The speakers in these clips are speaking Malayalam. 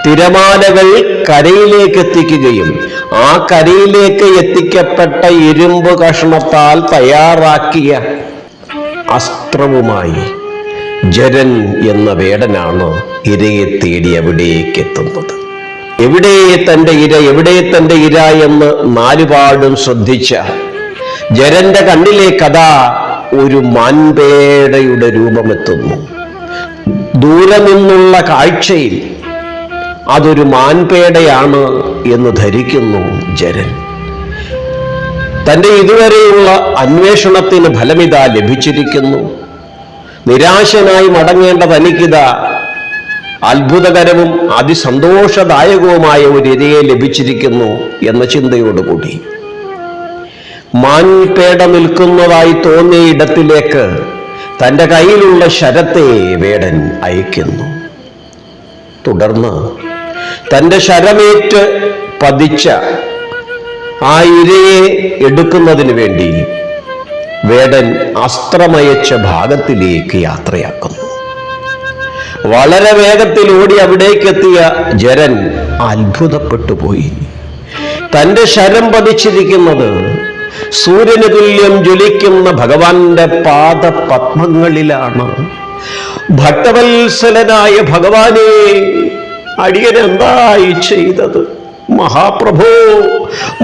തിരമാലകൾ കരയിലേക്ക് എത്തിക്കുകയും ആ കരയിലേക്ക് എത്തിക്കപ്പെട്ട ഇരുമ്പ് കഷ്ണത്താൽ തയ്യാറാക്കിയ അസ്ത്രവുമായി ജരൻ എന്ന വേടനാണ് ഇരയെ തേടി അവിടേക്ക് എത്തുന്നത്. എവിടെ തന്റെ ഇര എന്ന് നാലുപാടും ശ്രദ്ധിച്ച ജരന്റെ കണ്ണിലേക്കതാ ഒരു മാൻപേടയുടെ രൂപമെത്തുന്നു. ദൂരെ നിന്നുള്ള കാഴ്ചയിൽ അതൊരു മാൻപേടയാണ് എന്ന് ധരിക്കുന്നു ജരൻ. തൻ്റെ ഇതുവരെയുള്ള അന്വേഷണത്തിന് ഫലമിതാ ലഭിച്ചിരിക്കുന്നു. നിരാശനായി മടങ്ങേണ്ട തനിക്കിതാ അത്ഭുതകരവും അതിസന്തോഷദായകവുമായ ഒരു ഇരയെ ലഭിച്ചിരിക്കുന്നു എന്ന ചിന്തയോടുകൂടി മാൻപേട നിൽക്കുന്നതായി തോന്നിയ ഇടത്തിലേക്ക് തൻ്റെ കയ്യിലുള്ള ശരത്തെ വേടൻ അയക്കുന്നു. തുടർന്ന് തൻ്റെ ശരമേറ്റ് പതിച്ച ആ ഇരയെ എടുക്കുന്നതിന് വേണ്ടി വേടൻ അസ്ത്രമയച്ച ഭാഗത്തിലേക്ക് യാത്രയാക്കുന്നു. വളരെ വേഗത്തിൽ ഓടി അവിടേക്കെത്തിയ ജരൻ അത്ഭുതപ്പെട്ടു പോയി. തൻ്റെ ശരം പതിച്ചിരിക്കുന്നത് സൂര്യന് തുല്യം ജ്വലിക്കുന്ന ഭഗവാന്റെ പാദപത്മങ്ങളിലാണ്. ഭക്തവത്സലനായ ഭഗവാനെ, അടിയനെന്തായി ചെയ്തത്? മഹാപ്രഭോ,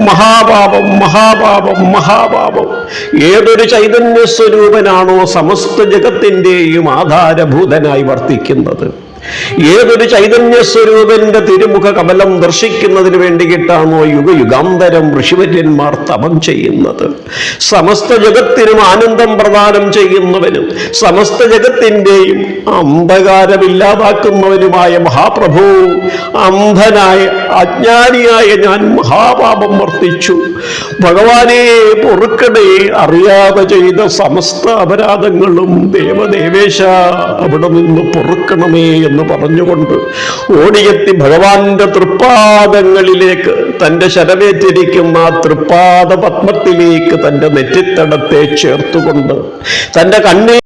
മഹാപാപം, മഹാപാപം, മഹാപാപം. ഏതൊരു ചൈതന്യ സ്വരൂപനാണോ സമസ്ത ജഗത്തിൻ്റെയും ആധാരഭൂതനായി വർത്തിക്കുന്നത്, ഏതൊരു ചൈതന്യ സ്വരൂപന്റെ തിരുമുഖ കമലം ദർശിക്കുന്നതിന് വേണ്ടിയിട്ടാണോ യുഗയുഗാന്തരം ഋഷിവര്യന്മാർ തപം ചെയ്യുന്നത്, സമസ്ത ജഗത്തിനും ആനന്ദം പ്രദാനം ചെയ്യുന്നവനും സമസ്ത ജഗത്തിൻ്റെയും അന്ധകാരമില്ലാതാക്കുന്നവനുമായ മഹാപ്രഭു, അന്ധനായ അജ്ഞാനിയായ ഞാൻ മഹാപാപം വർത്തിച്ചു. ഭഗവാനെ പൊറുക്കണേ, അറിയാതെ ചെയ്ത സമസ്ത അപരാധങ്ങളും ദേവദേവേശ അവിടെ നിന്ന് പൊറുക്കണമേ എന്ന് പറഞ്ഞുകൊണ്ട് ഓടിയെത്തി ഭഗവാന്റെ തൃപ്പാദങ്ങളിലേക്ക്, തൻ്റെ ശരമേറ്റിരിക്കുന്ന ആ തൃപ്പാദ പത്മത്തിലേക്ക് തൻ്റെ നെറ്റിത്തടത്തെ ചേർത്തുകൊണ്ട് തൻ്റെ കണ്ണിൽ